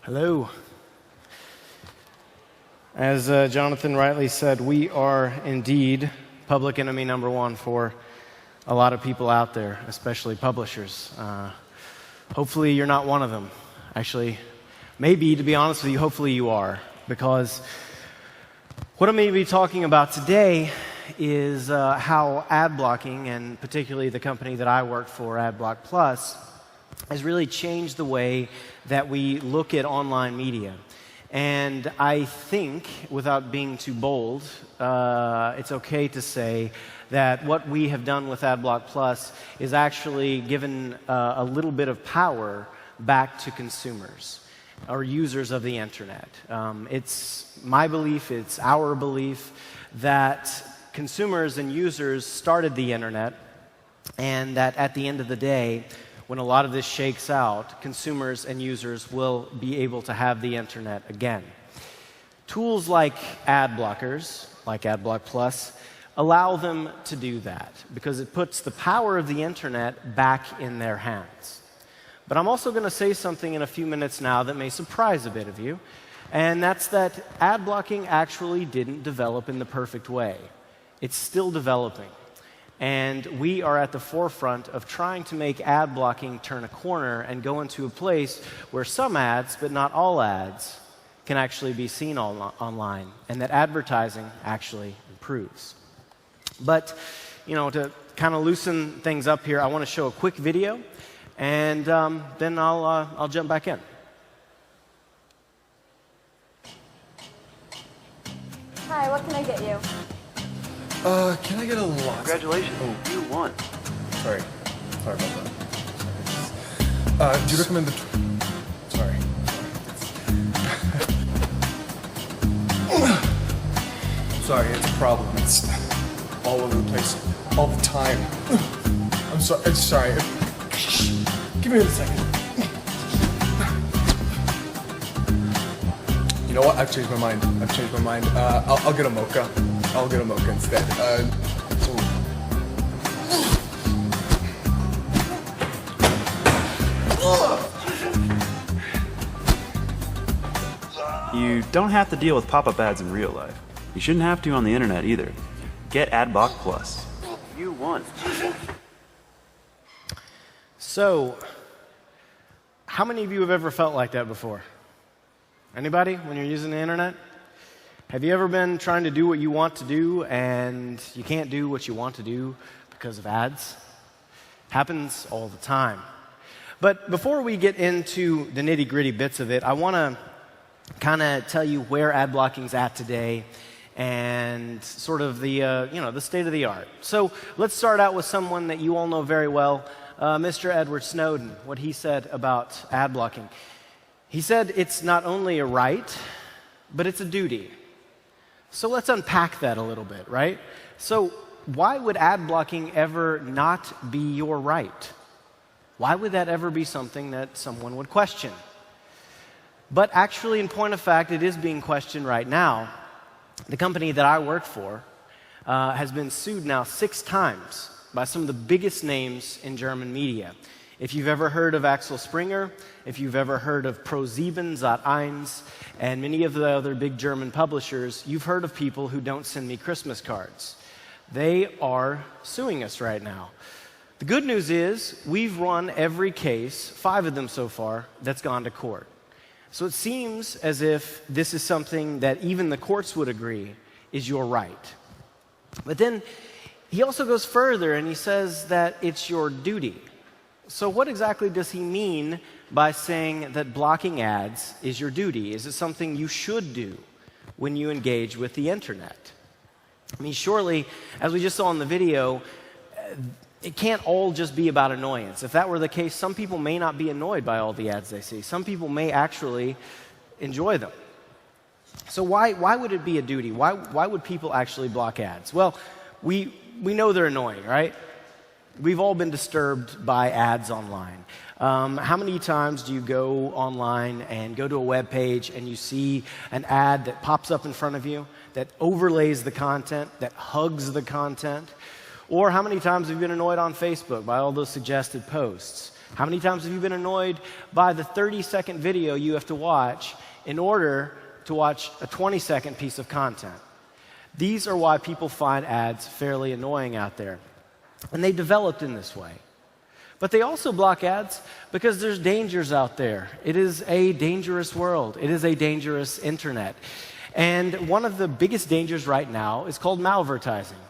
Hello. As Jonathan rightly said, we are indeed public enemy number one for a lot of people out there, especially publishers. Hopefully you're not one of them. Actually, maybe, to be honest with you, hopefully you are. Because what I'm going to be talking about today is how ad blocking, and particularly the company that I work for, Adblock Plus, has really changed the way that we look at online media. And I think, without being too bold, it's okay to say that what we have done with Adblock Plus is actually given a little bit of power back to consumers or users of the internet. It's my belief, it's our belief, that consumers and users started the internet, and that at the end of the day, when a lot of this shakes out, consumers and users will be able to have the internet again. Tools like ad blockers, like Adblock Plus, allow them to do that because it puts the power of the internet back in their hands. But I'm also going to say something in a few minutes now that may surprise a bit of you, and that's that ad blocking actually didn't develop in the perfect way. It's still developing. And we are at the forefront of trying to make ad blocking turn a corner and go into a place where some ads, but not all ads, can actually be seen online, and that advertising actually improves. But, to kind of loosen things up here, I want to show a quick video, and then I'll jump back in. Hi, what can I get you? Can I get a lot? Congratulations, you won. Sorry about that. Do you recommend the... Sorry. Sorry, it's a problem. It's all over the place, all the time. I'm sorry. Give me a second. You know what? I've changed my mind. I'll get a mocha. I'll get a mocha instead. You don't have to deal with pop-up ads in real life. You shouldn't have to on the internet either. Get Adblock Plus. You won. So, how many of you have ever felt like that before? Anybody, when you're using the internet? Have you ever been trying to do what you want to do and you can't do what you want to do because of ads? Happens all the time. But before we get into the nitty-gritty bits of it, I want to kind of tell you where ad blocking's at today and sort of the the state of the art. So let's start out with someone that you all know very well, Mr. Edward Snowden, what he said about ad blocking. He said it's not only a right, but it's a duty. So let's unpack that a little bit, right? So why would ad blocking ever not be your right? Why would that ever be something that someone would question? But actually, in point of fact, it is being questioned right now. The company that I work for has been sued now 6 times by some of the biggest names in German media. If you've ever heard of Axel Springer, if you've ever heard of ProSieben, Sat.1, and many of the other big German publishers, you've heard of people who don't send me Christmas cards. They are suing us right now. The good news is we've won every case, 5 of them so far, that's gone to court. So it seems as if this is something that even the courts would agree is your right. But then he also goes further and he says that it's your duty. So what exactly does he mean by saying that blocking ads is your duty? Is it something you should do when you engage with the internet? I mean, surely, as we just saw in the video, it can't all just be about annoyance. If that were the case, some people may not be annoyed by all the ads they see. Some people may actually enjoy them. So why would it be a duty? Why would people actually block ads? Well, we know they're annoying, right? We've all been disturbed by ads online. How many times do you go online and go to a web page and you see an ad that pops up in front of you, that overlays the content, that hugs the content? Or how many times have you been annoyed on Facebook by all those suggested posts? How many times have you been annoyed by the 30-second video you have to watch in order to watch a 20-second piece of content? These are why people find ads fairly annoying out there. And they developed in this way. But they also block ads because there's dangers out there. It is a dangerous world. It is a dangerous internet. And one of the biggest dangers right now is called malvertising.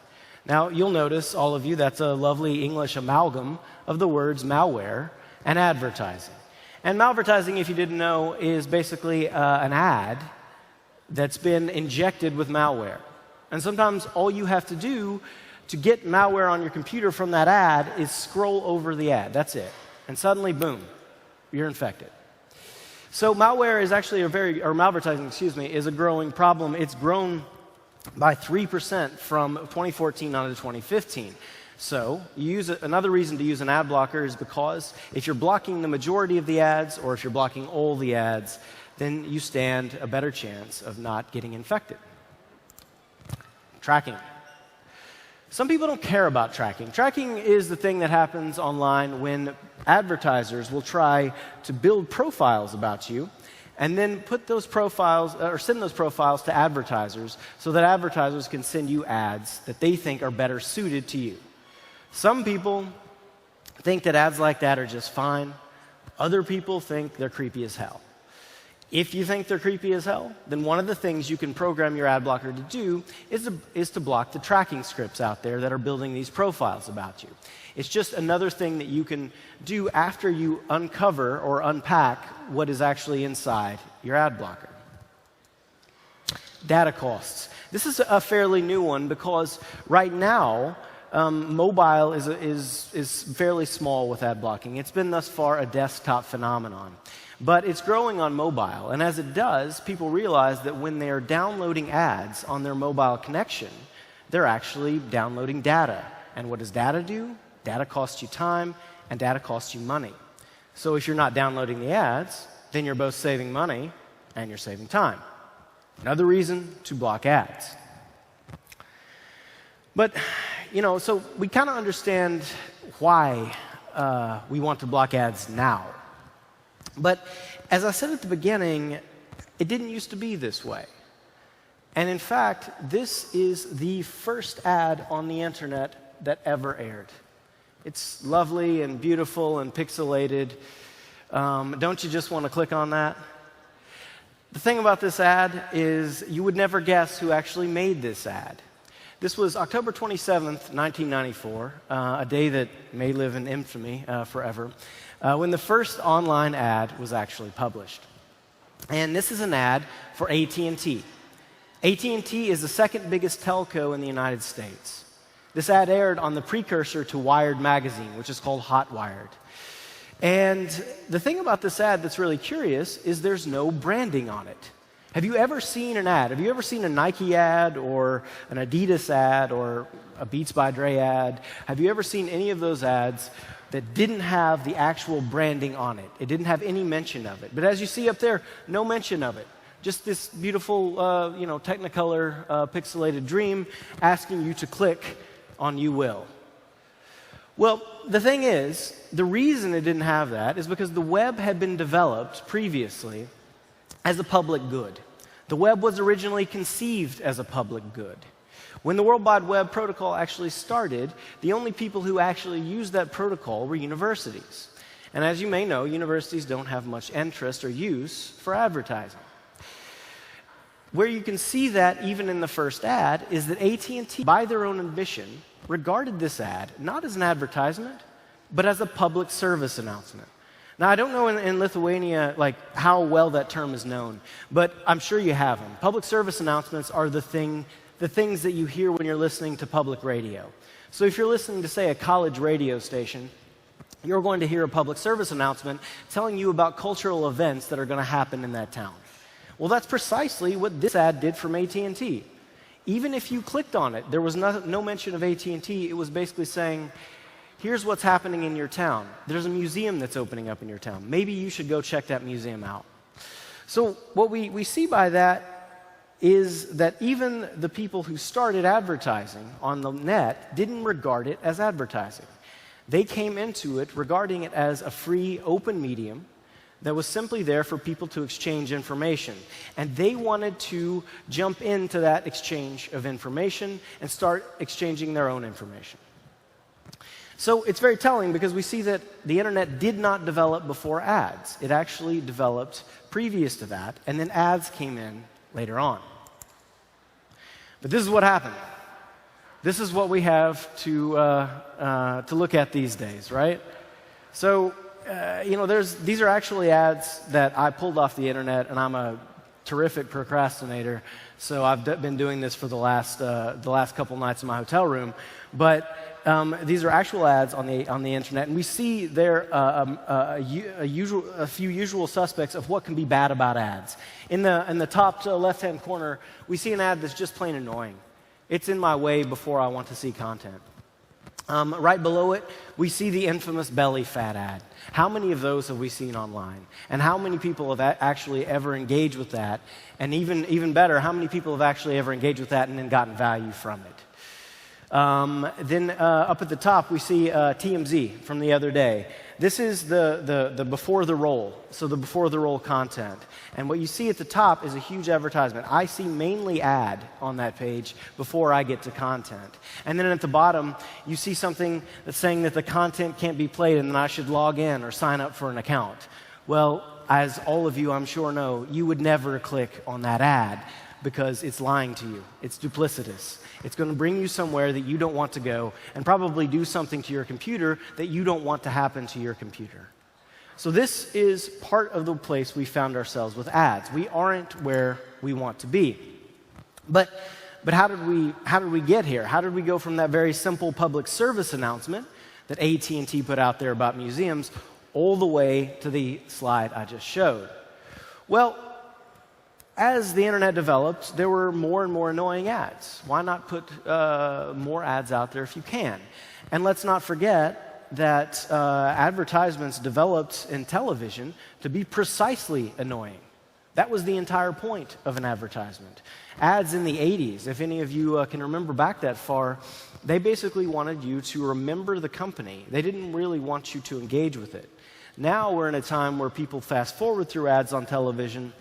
Now, you'll notice, all of you, that's a lovely English amalgam of the words malware and advertising. And malvertising, if you didn't know, is basically an ad that's been injected with malware. And sometimes all you have to do to get malware on your computer from that ad is scroll over the ad. That's it. And suddenly, boom, you're infected. So malware is actually malvertising, is a growing problem. It's grown by 3% from 2014 on to 2015. So another reason to use an ad blocker is because if you're blocking the majority of the ads, or if you're blocking all the ads, then you stand a better chance of not getting infected. Tracking. Some people don't care about tracking. Tracking is the thing that happens online when advertisers will try to build profiles about you and then put those profiles, or send those profiles to advertisers so that advertisers can send you ads that they think are better suited to you. Some people think that ads like that are just fine. Other people think they're creepy as hell. If you think they're creepy as hell, then one of the things you can program your ad blocker to do is to block the tracking scripts out there that are building these profiles about you. It's just another thing that you can do after you uncover or unpack what is actually inside your ad blocker. Data costs. This is a fairly new one because right now, mobile is fairly small with ad blocking. It's been thus far a desktop phenomenon. But it's growing on mobile, and as it does, people realize that when they are downloading ads on their mobile connection, they're actually downloading data. And what does data do? Data costs you time, and data costs you money. So if you're not downloading the ads, then you're both saving money and you're saving time. Another reason to block ads. But, so we kind of understand why we want to block ads now. But as I said at the beginning, it didn't used to be this way. And in fact, this is the first ad on the internet that ever aired. It's lovely and beautiful and pixelated. Don't you just want to click on that? The thing about this ad is you would never guess who actually made this ad. This was October 27th, 1994, a day that may live in infamy forever, when the first online ad was actually published. And this is an ad for AT&T. AT&T is the second biggest telco in the United States. This ad aired on the precursor to Wired magazine, which is called Hot Wired. And the thing about this ad that's really curious is there's no branding on it. Have you ever seen an ad? Have you ever seen a Nike ad or an Adidas ad or a Beats by Dre ad? Have you ever seen any of those ads that didn't have the actual branding on it? It didn't have any mention of it. But as you see up there, no mention of it. Just this beautiful, Technicolor pixelated dream asking you to click on "You Will." Well, the thing is, the reason it didn't have that is because the web had been developed previously as a public good. The web was originally conceived as a public good. When the World Wide Web protocol actually started, the only people who actually used that protocol were universities. And as you may know, universities don't have much interest or use for advertising. Where you can see that even in the first ad is that AT&T, by their own admission, regarded this ad not as an advertisement, but as a public service announcement. Now, I don't know in Lithuania how well that term is known, but I'm sure you have them. Public service announcements are the things that you hear when you're listening to public radio. So if you're listening to, say, a college radio station, you're going to hear a public service announcement telling you about cultural events that are going to happen in that town. Well, that's precisely what this ad did from AT&T. Even if you clicked on it, there was no mention of AT&T. It was basically saying, here's what's happening in your town. There's a museum that's opening up in your town. Maybe you should go check that museum out. So what we see by that is that even the people who started advertising on the net didn't regard it as advertising. They came into it regarding it as a free, open medium that was simply there for people to exchange information. And they wanted to jump into that exchange of information and start exchanging their own information. So it's very telling because we see that the internet did not develop before ads. It actually developed previous to that, and then ads came in later on. But this is what happened. This is what we have to look at these days, right? So, these are actually ads that I pulled off the internet, and I'm a terrific procrastinator, so I've been doing this for the last couple nights in my hotel room. But these are actual ads on the internet, and we see there a few usual suspects of what can be bad about ads. In the top left-hand corner, we see an ad that's just plain annoying. It's in my way before I want to see content. Right below it, we see the infamous belly fat ad. How many of those have we seen online? And how many people have actually ever engaged with that? And even better, how many people have actually ever engaged with that and then gotten value from it? Then up at the top, we see TMZ from the other day. This is the before the roll, so the before the roll content. And what you see at the top is a huge advertisement. I see mainly ad on that page before I get to content. And then at the bottom, you see something that's saying that the content can't be played and that I should log in or sign up for an account. Well, as all of you I'm sure know, you would never click on that ad because it's lying to you. It's duplicitous. It's going to bring you somewhere that you don't want to go and probably do something to your computer that you don't want to happen to your computer. So this is part of the place we found ourselves with ads. We aren't where we want to be. But how did we get here? How did we go from that very simple public service announcement that AT&T put out there about museums all the way to the slide I just showed? Well, as the internet developed, there were more and more annoying ads. Why not put more ads out there if you can? And let's not forget that advertisements developed in television to be precisely annoying. That was the entire point of an advertisement. Ads in the 80s, if any of you can remember back that far, they basically wanted you to remember the company. They didn't really want you to engage with it. Now we're in a time where people fast forward through ads on television,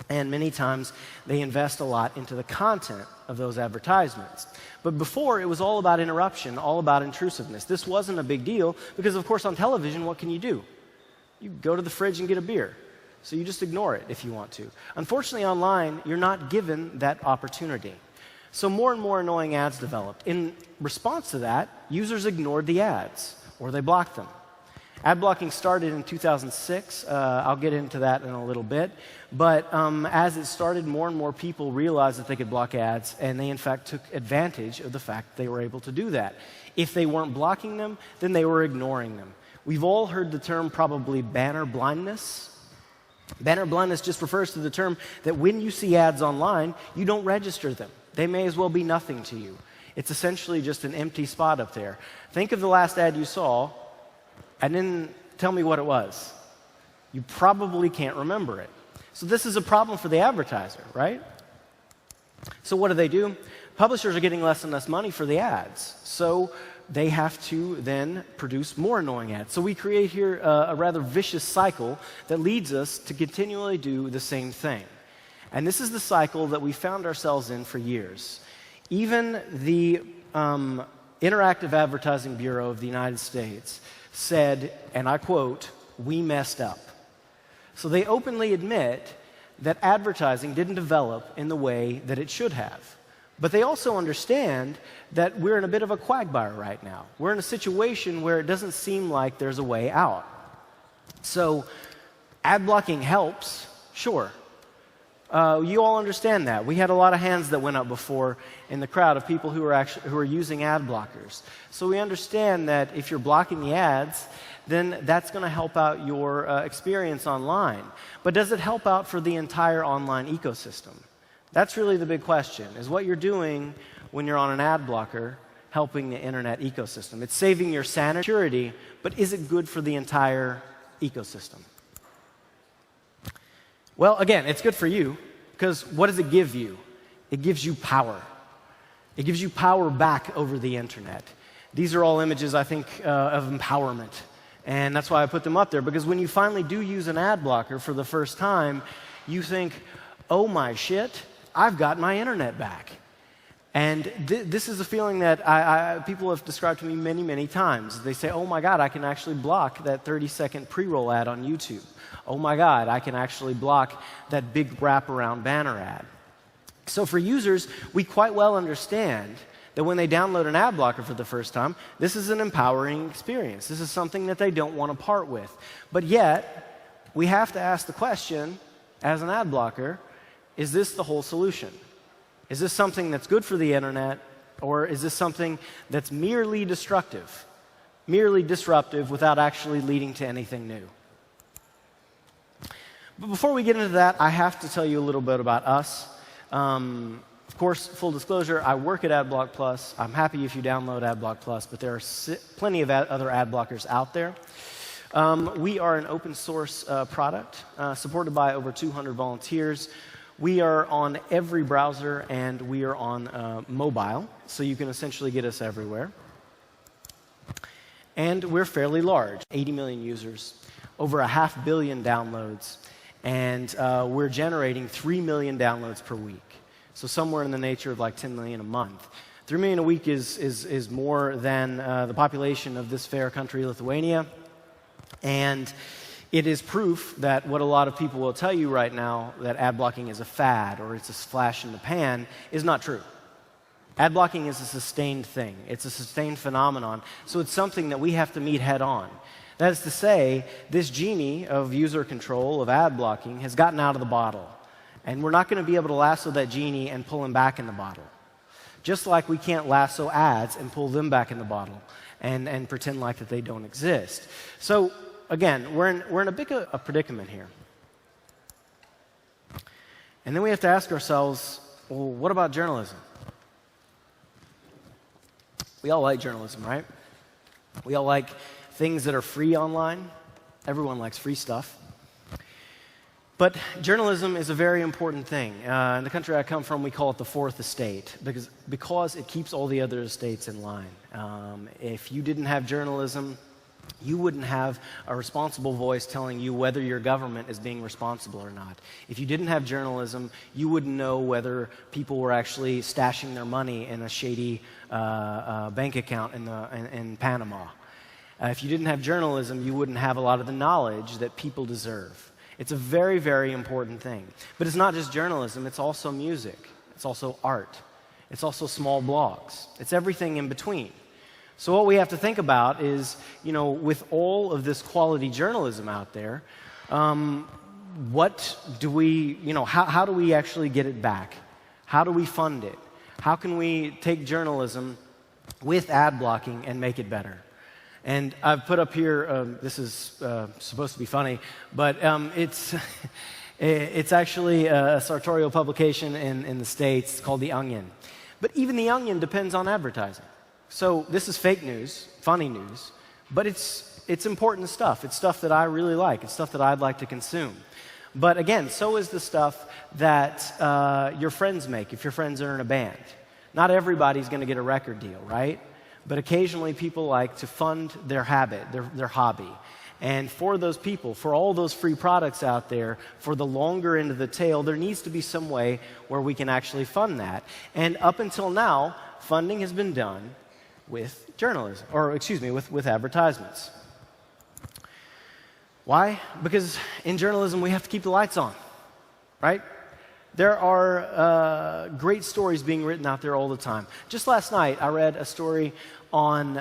and many times they invest a lot into the content of those advertisements. But before, it was all about interruption, all about intrusiveness. This wasn't a big deal because, of course, on television, what can you do? You go to the fridge and get a beer. So you just ignore it if you want to. Unfortunately, online, you're not given that opportunity. So more and more annoying ads developed. In response to that, users ignored the ads, or they blocked them. Ad blocking started in 2006. I'll get into that in a little bit. But as it started, more and more people realized that they could block ads, and they, in fact, took advantage of the fact they were able to do that. If they weren't blocking them, then they were ignoring them. We've all heard the term probably banner blindness. Banner blindness just refers to the term that when you see ads online, you don't register them. They may as well be nothing to you. It's essentially just an empty spot up there. Think of the last ad you saw, and then tell me what it was. You probably can't remember it. So this is a problem for the advertiser, right? So what do? Publishers are getting less and less money for the ads. So they have to then produce more annoying ads. So we create here a rather vicious cycle that leads us to continually do the same thing. And this is the cycle that we found ourselves in for years. Even the Interactive Advertising Bureau of the United States said, and I quote, "We messed up." So they openly admit that advertising didn't develop in the way that it should have. But they also understand that we're in a bit of a quagmire right now. We're in a situation where it doesn't seem like there's a way out. So ad blocking helps, sure. You all understand that. We had a lot of hands that went up before in the crowd of people who are using ad blockers. So we understand that if you're blocking the ads, then that's going to help out your experience online. But does it help out for the entire online ecosystem? That's really the big question, is what you're doing when you're on an ad blocker helping the internet ecosystem. It's saving your sanity, but is it good for the entire ecosystem? Well, again, it's good for you, because what does it give you? It gives you power. It gives you power back over the internet. These are all images, I think, of empowerment. And that's why I put them up there, because when you finally do use an ad blocker for the first time, you think, oh my shit, I've got my internet back. And this is a feeling that people have described to me many, many times. They say, oh my God, I can actually block that 30-second pre-roll ad on YouTube. Oh my God, I can actually block that big wraparound banner ad. So for users, we quite well understand that when they download an ad blocker for the first time, this is an empowering experience. This is something that they don't want to part with. But yet, we have to ask the question, as an ad blocker, is this the whole solution? Is this something that's good for the internet, or is this something that's merely destructive, merely disruptive without actually leading to anything new? But before we get into that, I have to tell you a little bit about us. Of course, full disclosure, I work at AdBlock Plus. I'm happy if you download AdBlock Plus, but there are plenty of other ad blockers out there. We are an open source product supported by over 200 volunteers. We are on every browser, and we are on mobile, so you can essentially get us everywhere. And we're fairly large, 80 million users, over 500 million downloads, and we're generating 3 million downloads per week. So somewhere in the nature of like 10 million a month. 3 million a week is more than the population of this fair country, Lithuania. And it is proof that what a lot of people will tell you right now, that ad blocking is a fad or it's a flash in the pan, is not true. Ad blocking is a sustained thing. It's a sustained phenomenon. So it's something that we have to meet head on. That is to say, this genie of user control, of ad blocking, has gotten out of the bottle. And we're not going to be able to lasso that genie and pull him back in the bottle. Just like we can't lasso ads and pull them back in the bottle and pretend like that they don't exist. So again, we're in a big a predicament here. And then we have to ask ourselves, well, what about journalism? We all like journalism, right? We all like things that are free online. Everyone likes free stuff. But journalism is a very important thing. In the country I come from, we call it the fourth estate, because it keeps all the other estates in line. If you didn't have journalism, you wouldn't have a responsible voice telling you whether your government is being responsible or not. If you didn't have journalism, you wouldn't know whether people were actually stashing their money in a shady bank account in Panama. If you didn't have journalism, you wouldn't have a lot of the knowledge that people deserve. It's a very, very important thing. But it's not just journalism, it's also music. It's also art. It's also small blogs. It's everything in between. So what we have to think about is, with all of this quality journalism out there, what do we, how do we actually get it back? How do we fund it? How can we take journalism with ad blocking and make it better? And I've put up here, this is supposed to be funny, but it's actually a sartorial publication in the States called The Onion. But even The Onion depends on advertising. So this is fake news, funny news, but it's important stuff. It's stuff that I really like. It's stuff that I'd like to consume. But again, so is the stuff that your friends make if your friends are in a band. Not everybody's going to get a record deal, right? But occasionally people like to fund their habit, their hobby. And for those people, for all those free products out there, for the longer end of the tail, there needs to be some way where we can actually fund that. And up until now, funding has been done with journalism, with advertisements. Why? Because in journalism, we have to keep the lights on, right? There are great stories being written out there all the time. Just last night, I read a story on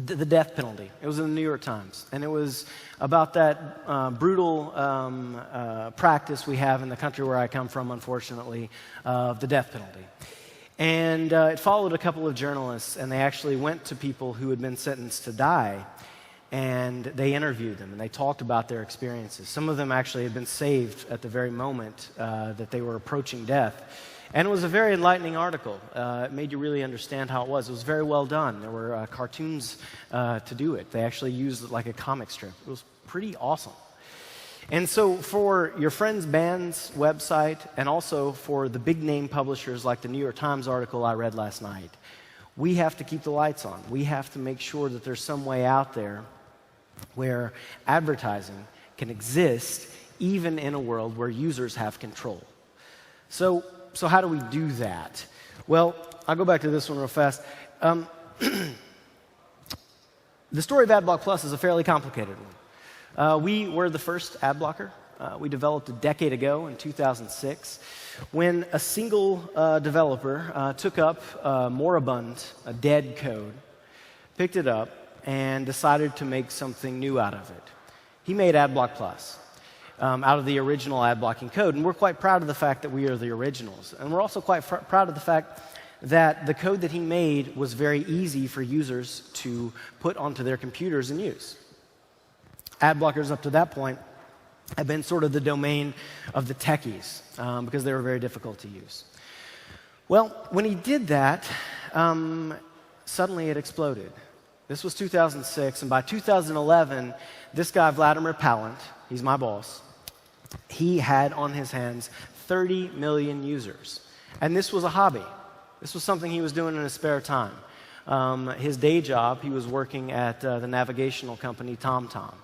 the death penalty. It was in the New York Times, and it was about that brutal practice we have in the country where I come from, unfortunately, of the death penalty. And it followed a couple of journalists, and they actually went to people who had been sentenced to die, and they interviewed them, and they talked about their experiences. Some of them actually had been saved at the very moment that they were approaching death. And it was a very enlightening article. It made you really understand how it was. It was very well done. There were cartoons to do it. They actually used it like a comic strip. It was pretty awesome. And so for your friend's band's website, and also for the big-name publishers like the New York Times article I read last night, we have to keep the lights on. We have to make sure that there's some way out there where advertising can exist even in a world where users have control. So how do we do that? Well, I'll go back to this one real fast. The story of AdBlock Plus is a fairly complicated one. We were the first ad blocker. We developed a decade ago in 2006 when a single developer took up moribund, a dead code, picked it up, and decided to make something new out of it. He made AdBlock Plus out of the original ad blocking code, and we're quite proud of the fact that we are the originals. And we're also quite proud of the fact that the code that he made was very easy for users to put onto their computers and use. Ad blockers up to that point have been sort of the domain of the techies because they were very difficult to use. Well, when he did that, suddenly it exploded. This was 2006, and by 2011, this guy, Vladimir Palant, he's my boss, he had on his hands 30 million users. And this was a hobby. This was something he was doing in his spare time. His day job, he was working at the navigational company TomTom.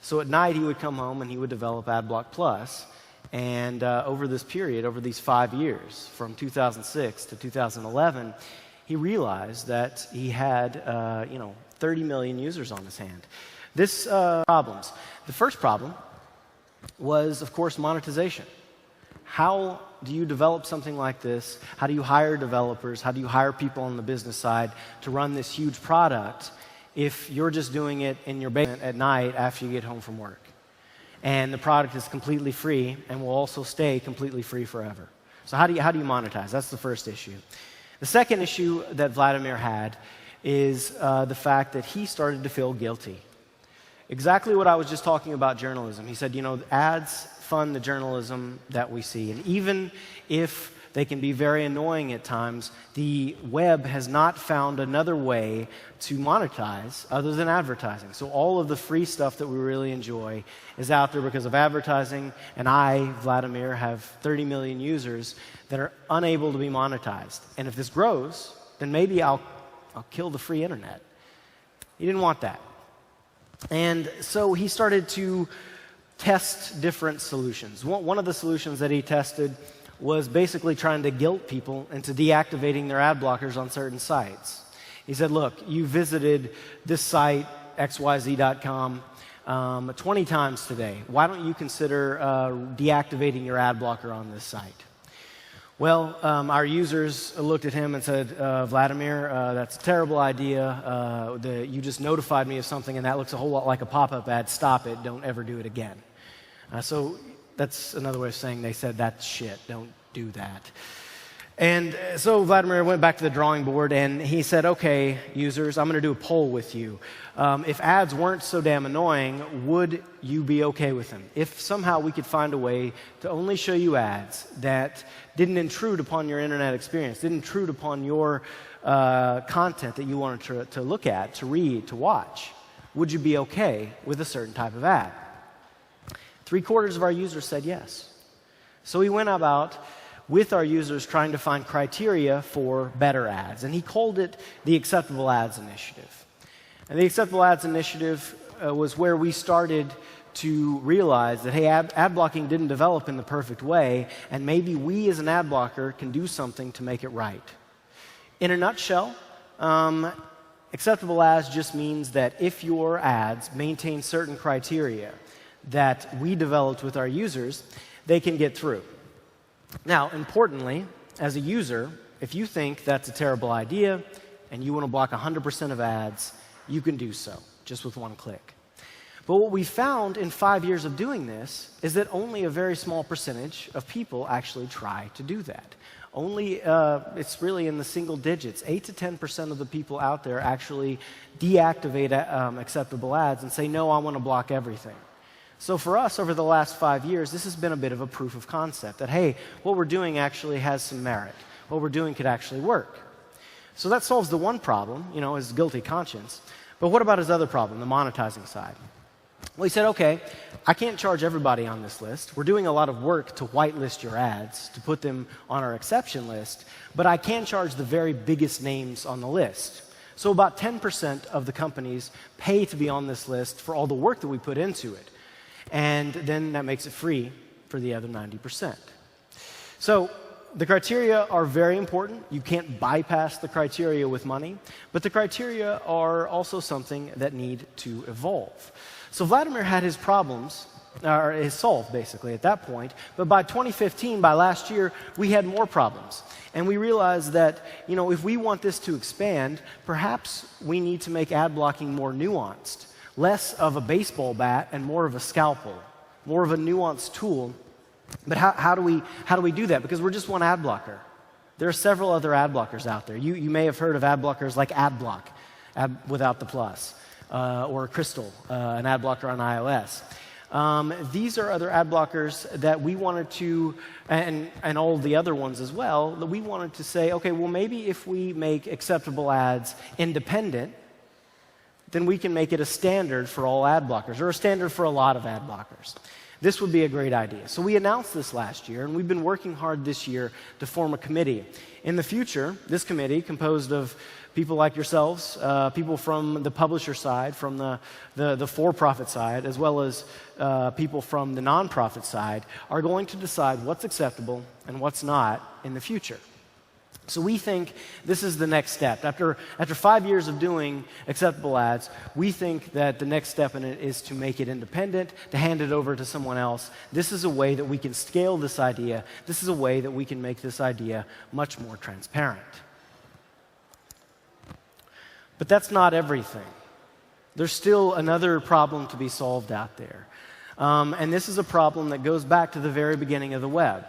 So at night, he would come home and he would develop AdBlock Plus. And over this period, over these 5 years, from 2006 to 2011, he realized that he had 30 million users on his hand. This problems. The first problem was, of course, monetization. How do you develop something like this? How do you hire developers? How do you hire people on the business side to run this huge product if you're just doing it in your basement at night after you get home from work? And the product is completely free and will also stay completely free forever. So how do you monetize? That's the first issue. The second issue that Vladimir had is the fact that he started to feel guilty. Exactly what I was just talking about journalism. He said, ads fund the journalism that we see. And even if they can be very annoying at times, the web has not found another way to monetize other than advertising. So all of the free stuff that we really enjoy is out there because of advertising, and I, Vladimir, have 30 million users that are unable to be monetized. And if this grows, then maybe I'll kill the free internet. He didn't want that. And so he started to test different solutions. One of the solutions that he tested was basically trying to guilt people into deactivating their ad blockers on certain sites. He said, look, you visited this site, xyz.com, 20 times today. Why don't you consider deactivating your ad blocker on this site? Well, our users looked at him and said, Vladimir, that's a terrible idea. You just notified me of something, and that looks a whole lot like a pop-up ad. Stop it. Don't ever do it again. So that's another way of saying they said, that's shit. Don't do that. And so Vladimir went back to the drawing board, and he said, okay, users, I'm going to do a poll with you. If ads weren't so damn annoying, would you be okay with them? If somehow we could find a way to only show you ads that didn't intrude upon your internet experience, didn't intrude upon your content that you wanted to look at, to read, to watch, would you be okay with a certain type of ad? 3/4 of our users said yes. So we went about with our users trying to find criteria for better ads. And he called it the Acceptable Ads Initiative. And the Acceptable Ads Initiative was where we started to realize that, hey, ad blocking didn't develop in the perfect way, and maybe we as an ad blocker can do something to make it right. In a nutshell, acceptable ads just means that if your ads maintain certain criteria that we developed with our users, they can get through. Now, importantly, as a user, if you think that's a terrible idea and you want to block 100% of ads, you can do so, just with one click. But what we found in 5 years of doing this is that only a very small percentage of people actually try to do that. It's really in the single digits. 8 to 10% of the people out there actually deactivate acceptable ads and say, no, I want to block everything. So for us, over the last 5 years, this has been a bit of a proof of concept that, hey, what we're doing actually has some merit. What we're doing could actually work. So that solves the one problem, his guilty conscience. But what about his other problem, the monetizing side? Well, he said, okay, I can't charge everybody on this list. We're doing a lot of work to whitelist your ads, to put them on our exception list, but I can charge the very biggest names on the list. So about 10% of the companies pay to be on this list for all the work that we put into it. And then that makes it free for the other 90%. So the criteria are very important. You can't bypass the criteria with money, but the criteria are also something that need to evolve. So Vladimir had his problems, or his solved basically at that point, but by 2015, by last year, we had more problems. And we realized that, if we want this to expand, perhaps we need to make ad blocking more nuanced, less of a baseball bat and more of a scalpel, more of a nuanced tool. But how do we do that? Because we're just one ad blocker. There are several other ad blockers out there. You may have heard of ad blockers like Adblock, without the plus, or Crystal, an ad blocker on iOS. These are other ad blockers that we wanted to, and all the other ones as well, that we wanted to say, okay, well maybe if we make acceptable ads independent, then we can make it a standard for all ad blockers, or a standard for a lot of ad blockers. This would be a great idea. So we announced this last year, and we've been working hard this year to form a committee. In the future, this committee, composed of people like yourselves, people from the publisher side, from the for-profit side, as well as people from the non-profit side, are going to decide what's acceptable and what's not in the future. So we think this is the next step. After 5 years of doing acceptable ads, we think that the next step in it is to make it independent, to hand it over to someone else. This is a way that we can scale this idea. This is a way that we can make this idea much more transparent. But that's not everything. There's still another problem to be solved out there. And this is a problem that goes back to the very beginning of the web.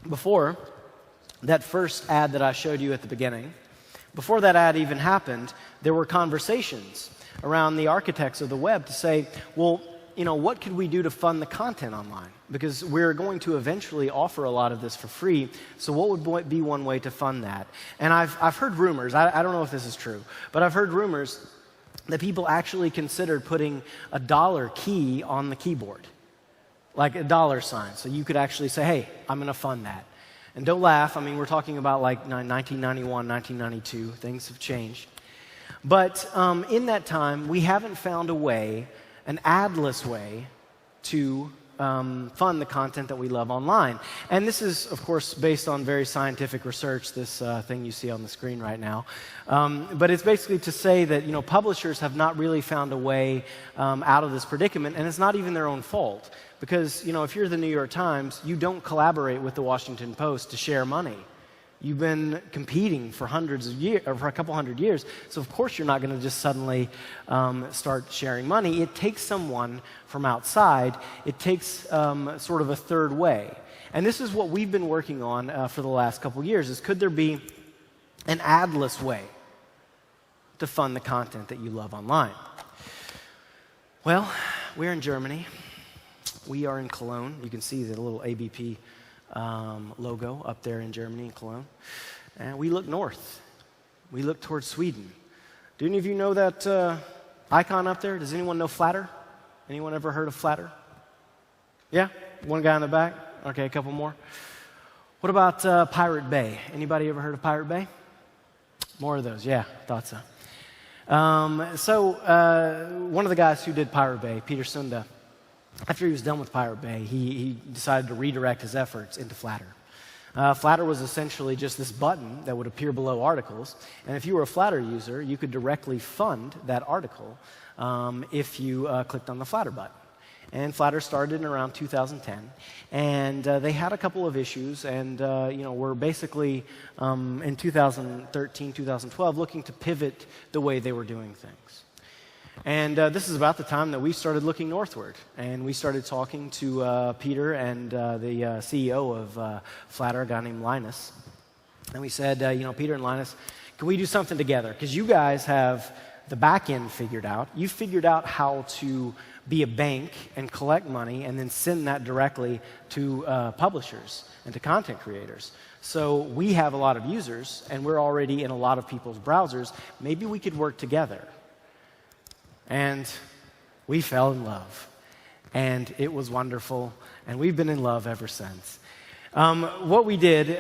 Before that first ad that I showed you at the beginning, before that ad even happened, there were conversations around the architects of the web to say, well, what could we do to fund the content online? Because we're going to eventually offer a lot of this for free, so what would be one way to fund that? And I've heard rumors, I don't know if this is true, but I've heard rumors that people actually considered putting a dollar key on the keyboard. Like a dollar sign, so you could actually say, hey, I'm going to fund that. And don't laugh, we're talking about like 1991, 1992, things have changed. But in that time, we haven't found a way, an adless way, to fund the content that we love online. And this is, of course, based on very scientific research, this thing you see on the screen right now. But it's basically to say that, publishers have not really found a way out of this predicament, and it's not even their own fault. Because, if you're the New York Times, you don't collaborate with the Washington Post to share money. You've been competing for hundreds of years, or for a couple hundred years, so of course you're not going to just suddenly start sharing money. It takes someone from outside. It takes sort of a third way. And this is what we've been working on for the last couple years, is could there be an adless way to fund the content that you love online? Well, we're in Germany. We are in Cologne. You can see the little ABP logo up there in Germany, in Cologne. And we look north. We look towards Sweden. Do any of you know that icon up there? Does anyone know Flatter? Anyone ever heard of Flatter? Yeah? One guy in the back? Okay, a couple more. What about Pirate Bay? Anybody ever heard of Pirate Bay? More of those, yeah, thought so. One of the guys who did Pirate Bay, Peter Sunda, after he was done with Pirate Bay, he decided to redirect his efforts into Flatter. Flatter was essentially just this button that would appear below articles, and if you were a Flatter user, you could directly fund that article if you clicked on the Flatter button. And Flatter started in around 2010, and they had a couple of issues, and were basically in 2013, 2012 looking to pivot the way they were doing things. And this is about the time that we started looking northward, and we started talking to Peter and the CEO of Flatter, a guy named Linus. And we said, Peter and Linus, can we do something together? Because you guys have the back end figured out. You figured out how to be a bank and collect money and then send that directly to publishers and to content creators. So we have a lot of users, and we're already in a lot of people's browsers. Maybe we could work together. And we fell in love. And it was wonderful, and we've been in love ever since. What we did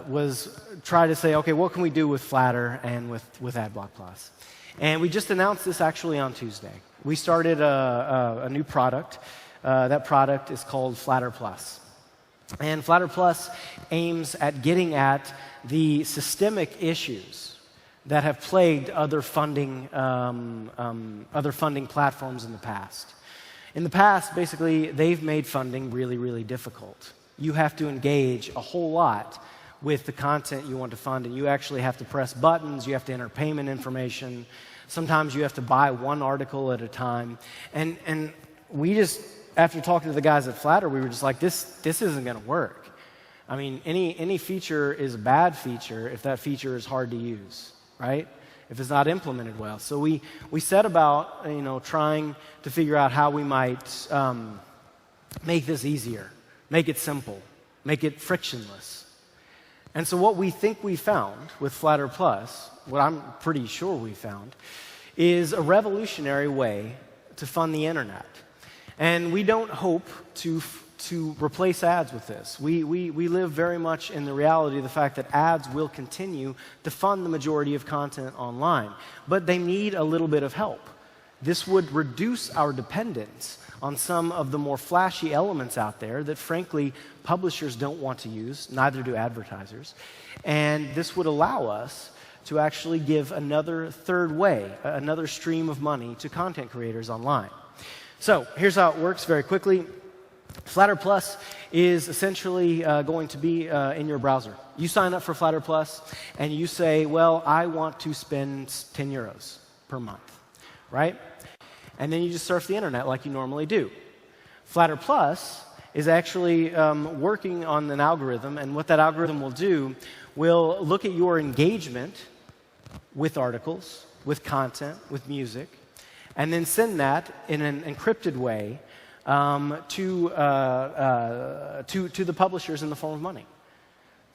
was try to say, okay, what can we do with Flattr and with AdBlock Plus? And we just announced this actually on Tuesday. We started a new product. That product is called Flattr Plus. And Flattr Plus aims at getting at the systemic issues that have plagued other funding platforms in the past. In the past, basically, they've made funding really, really difficult. You have to engage a whole lot with the content you want to fund, and you actually have to press buttons, you have to enter payment information. Sometimes you have to buy one article at a time. And we just, after talking to the guys at Flattr, we were just like, this isn't going to work. I mean, any feature is a bad feature if that feature is hard to use, right? If it's not implemented well. So we set about, trying to figure out how we might make this easier, make it simple, make it frictionless. And so what we think we found with Flattr Plus, what I'm pretty sure we found, is a revolutionary way to fund the internet. And we don't hope to replace ads with this. We live very much in the reality of the fact that ads will continue to fund the majority of content online, but they need a little bit of help. This would reduce our dependence on some of the more flashy elements out there that, frankly, publishers don't want to use, neither do advertisers. And this would allow us to actually give another third way, another stream of money to content creators online. So here's how it works very quickly. Flattr Plus is essentially going to be in your browser. You sign up for Flattr Plus, and you say, well, I want to spend 10 euros per month, right? And then you just surf the internet like you normally do. Flattr Plus is actually working on an algorithm, and what that algorithm will do will look at your engagement with articles, with content, with music, and then send that in an encrypted way to the publishers in the form of money.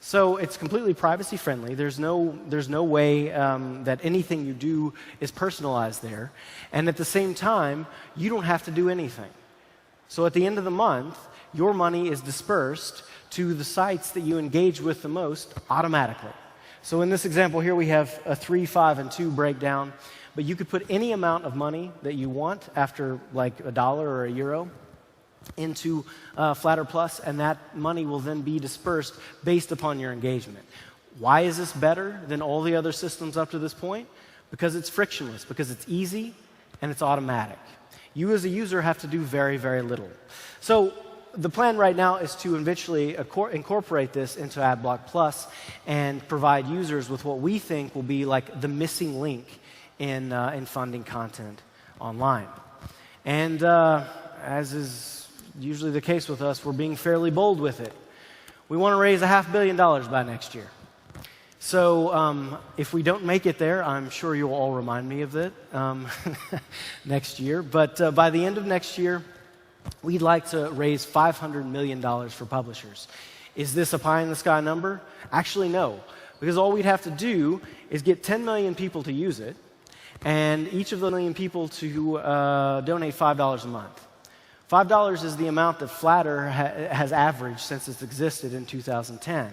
So it's completely privacy friendly. There's no way that anything you do is personalized there. And at the same time, you don't have to do anything. So at the end of the month, your money is dispersed to the sites that you engage with the most automatically. So in this example here, we have a 3, 5, and 2 breakdown. But you could put any amount of money that you want after like $1 or €1 into Flattr Plus, and that money will then be dispersed based upon your engagement. Why is this better than all the other systems up to this point? Because it's frictionless, because it's easy, and it's automatic. You as a user have to do very, very little. So the plan right now is to eventually incorporate this into AdBlock Plus and provide users with what we think will be like the missing link in funding content online. And as is usually the case with us, we're being fairly bold with it. We want to raise $500 million by next year. So if we don't make it there, I'm sure you'll all remind me of it next year. But by the end of next year, we'd like to raise $500 million for publishers. Is this a pie-in-the-sky number? Actually, no. Because all we'd have to do is get 10 million people to use it, and each of the million people to donate $5 a month. $5 is the amount that Flattr has averaged since it's existed in 2010.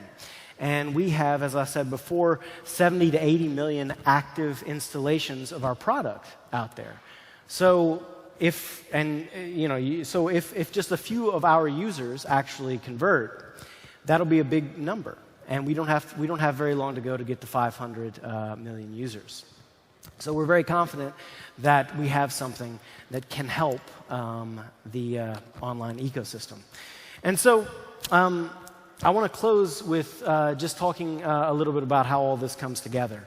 And we have, as I said before, 70 to 80 million active installations of our product out there. So if just a few of our users actually convert, that'll be a big number. And we don't have very long to go to get to 500 million users. So we're very confident that we have something that can help the online ecosystem. And so I want to close with just talking a little bit about how all this comes together.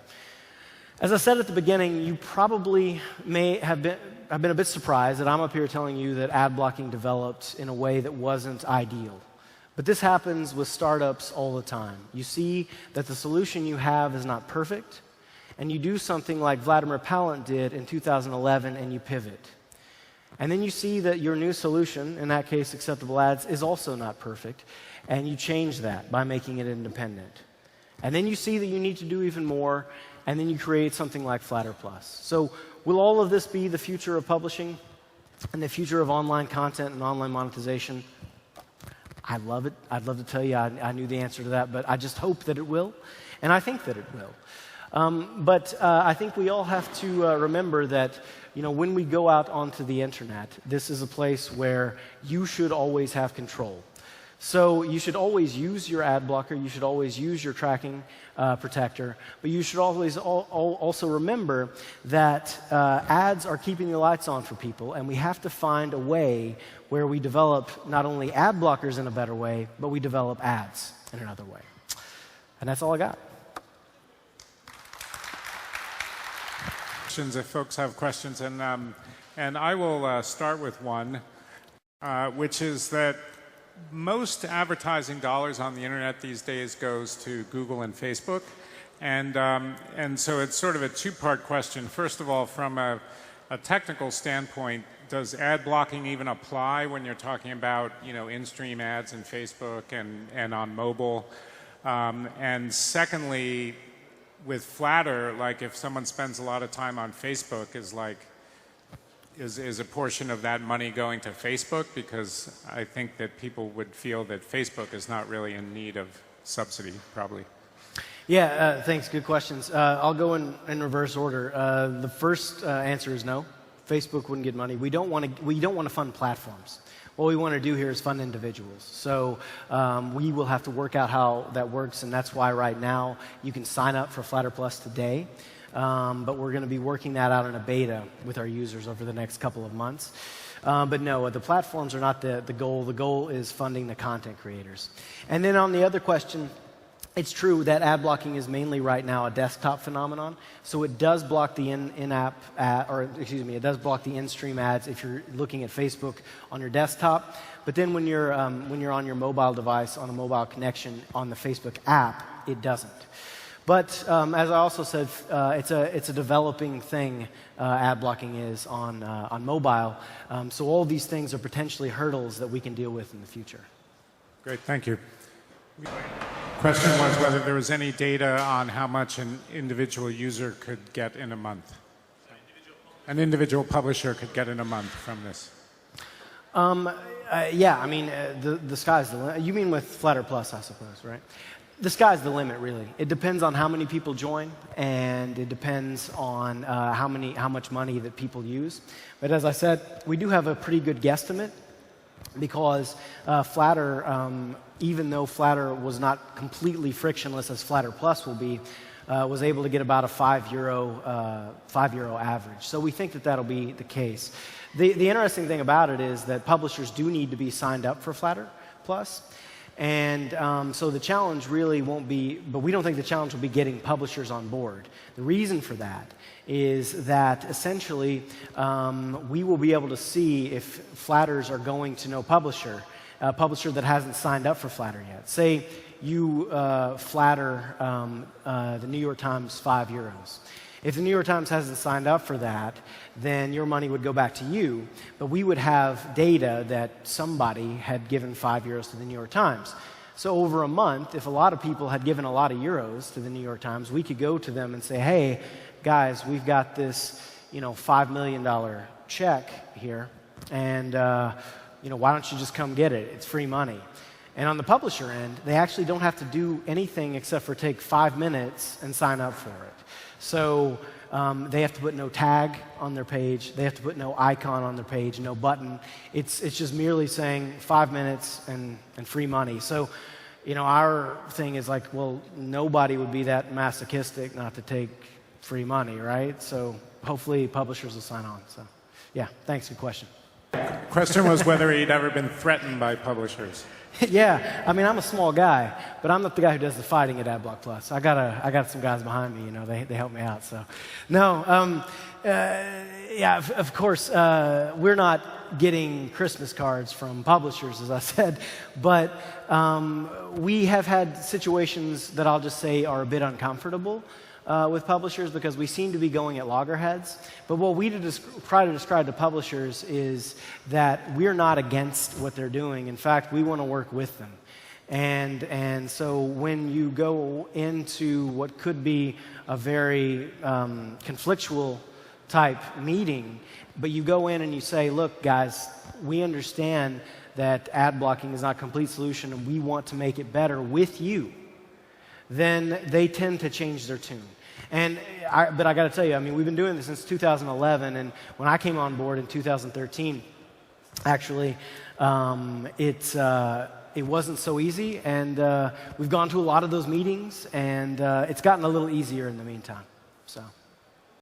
As I said at the beginning, you probably may have been a bit surprised that I'm up here telling you that ad blocking developed in a way that wasn't ideal. But this happens with startups all the time. You see that the solution you have is not perfect, and you do something like Vladimir Pallant did in 2011, and you pivot. And then you see that your new solution, in that case acceptable ads, is also not perfect, and you change that by making it independent. And then you see that you need to do even more, and then you create something like Flatter Plus. So will all of this be the future of publishing and the future of online content and online monetization? I love it. I'd love to tell you I knew the answer to that, but I just hope that it will, and I think that it will. But I think we all have to remember that, when we go out onto the internet, this is a place where you should always have control. So you should always use your ad blocker, you should always use your tracking protector, but you should always also remember that ads are keeping the lights on for people, and we have to find a way where we develop not only ad blockers in a better way, but we develop ads in another way. And that's all I got. If folks have questions, and I will start with one, which is that most advertising dollars on the internet these days goes to Google and Facebook, and so it's sort of a two-part question. First of all, from a technical standpoint, does ad blocking even apply when you're talking about in-stream ads in Facebook and on mobile? And secondly, with Flatter, like if someone spends a lot of time on Facebook, is a portion of that money going to Facebook? Because I think that people would feel that Facebook is not really in need of subsidy, probably. Yeah, thanks. Good questions. I'll go in reverse order. The first answer is no. Facebook wouldn't get money. We don't want to fund platforms. What we want to do here is fund individuals. So we will have to work out how that works, and that's why right now you can sign up for Flatter Plus today. But we're going to be working that out in a beta with our users over the next couple of months. But no, the platforms are not the goal. The goal is funding the content creators. And then on the other question, it's true that ad blocking is mainly right now a desktop phenomenon. So it does block the it does block the in-stream ads if you're looking at Facebook on your desktop. But then when you're on your mobile device on a mobile connection on the Facebook app, it doesn't. But as I also said, it's a developing thing. Ad blocking is on mobile. So all these things are potentially hurdles that we can deal with in the future. Great, thank you. Question was whether there was any data on how much an individual user could get in a month. An individual publisher could get in a month from this. Yeah, I mean, the sky's the limit. You mean with Flatter Plus, I suppose, right? The sky's the limit, really. It depends on how many people join, and it depends on how much money that people use. But as I said, we do have a pretty good guesstimate, because Flatter, even though Flatter was not completely frictionless as Flatter Plus will be, was able to get about a €5 average. So we think that that'll be the case. The interesting thing about it is that publishers do need to be signed up for Flatter Plus. And so the challenge really won't be, but we don't think the challenge will be getting publishers on board. The reason for that is that essentially we will be able to see if Flatters are going to no publisher, a publisher that hasn't signed up for Flatter yet. Say you flatter the New York Times €5. If the New York Times hasn't signed up for that, then your money would go back to you, but we would have data that somebody had given €5 to the New York Times. So over a month, if a lot of people had given a lot of euros to the New York Times, we could go to them and say, hey, guys, we've got this $5 million check here, and why don't you just come get it? It's free money. And on the publisher end, they actually don't have to do anything except for take 5 minutes and sign up for it. So they have to put no tag on their page. They have to put no icon on their page, no button. It's just merely saying 5 minutes and free money. So, our thing is like, well, nobody would be that masochistic not to take free money, right? So hopefully publishers will sign on. So, yeah, thanks. Good question. Question was whether he'd ever been threatened by publishers. Yeah, I mean, I'm a small guy, but I'm not the guy who does the fighting at Adblock Plus. I got some guys behind me, they help me out. So, no, yeah, of course, we're not getting Christmas cards from publishers, as I said, but we have had situations that I'll just say are a bit uncomfortable with publishers, because we seem to be going at loggerheads. But what we try to describe to publishers is that we're not against what they're doing. In fact, we want to work with them. And so when you go into what could be a very conflictual type meeting, but you go in and you say, look, guys, we understand that ad blocking is not a complete solution and we want to make it better with you, then they tend to change their tune. But I got to tell you, I mean, we've been doing this since 2011, and when I came on board in 2013, actually, it wasn't so easy, and we've gone to a lot of those meetings, and it's gotten a little easier in the meantime. So.